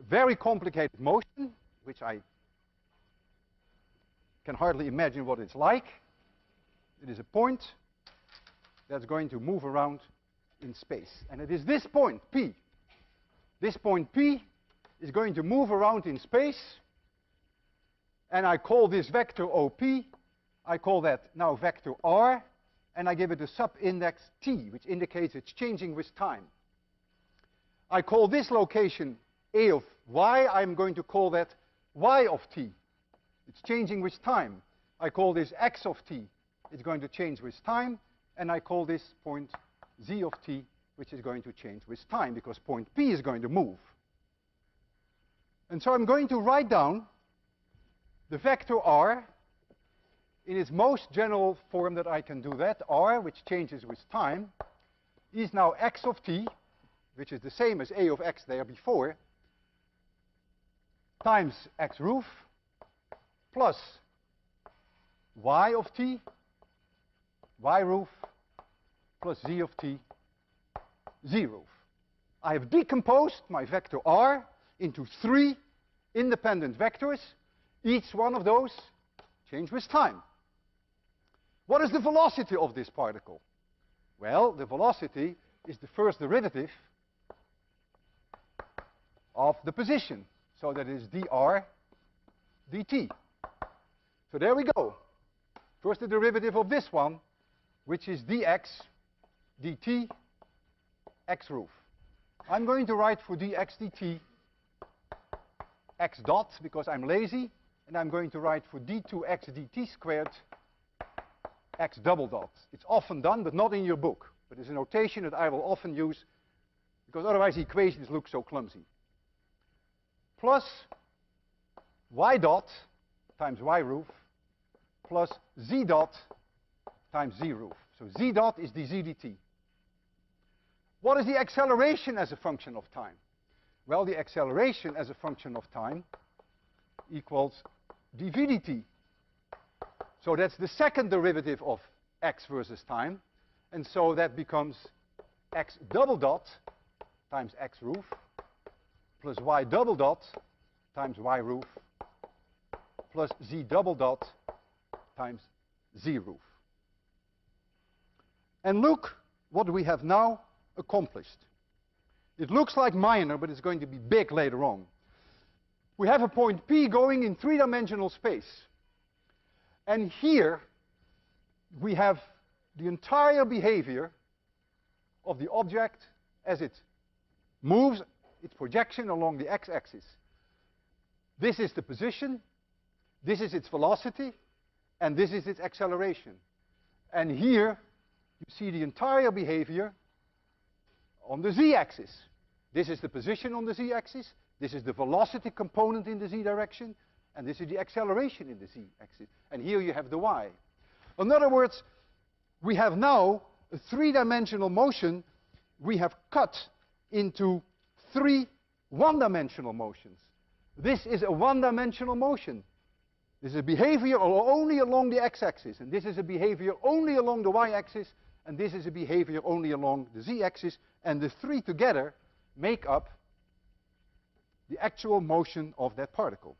very complicated motion, which I can hardly imagine what it's like. It is a point that's going to move around in space. And it is this point, P. This point, P, is going to move around in space. And I call this vector OP. I call that now vector R. And I give it a sub-index T, which indicates it's changing with time. I call this location A of Y. I'm going to call that Y of T. It's changing with time. I call this X of T. It's going to change with time. And I call this point Z of T, which is going to change with time, because point P is going to move. And so I'm going to write down the vector R in its most general form that I can do that. R, which changes with time, is now X of T, which is the same as A of X there before, times X roof, plus Y of T, Y roof, plus Z of T, Z roof. I have decomposed my vector R into 3 independent vectors. Each one of those change with time. What is the velocity of this particle? Well, the velocity is the first derivative of the position. So that is dr dt. So there we go. First the derivative of this one, which is dx dt x roof. I'm going to write for dx dt x dot, because I'm lazy, and I'm going to write for d2x dt squared x double dot. It's often done, but not in your book. But it's a notation that I will often use, because otherwise the equations look so clumsy. Plus y dot times y roof plus z dot times z roof. So z dot is dz dt. What is the acceleration as a function of time? Well, the acceleration as a function of time equals dv dt. So that's the second derivative of x versus time. And so that becomes x double dot times x roof plus y double dot times y roof plus z double dot times z roof. And look what we have now accomplished. It looks like minor, but it's going to be big later on. We have a point P going in 3-dimensional space. And here we have the entire behavior of the object as it moves its projection along the x-axis. This is the position, this is its velocity, and this is its acceleration. And here you see the entire behavior on the z-axis. This is the position on the z-axis, this is the velocity component in the z direction, and this is the acceleration in the z-axis. And here you have the y. In other words, we have now a 3-dimensional motion we have cut into 3 one-dimensional motions. This is a one-dimensional motion. This is a behavior only along the x-axis, and this is a behavior only along the y-axis, and this is a behavior only along the z-axis, and the 3 together make up the actual motion of that particle.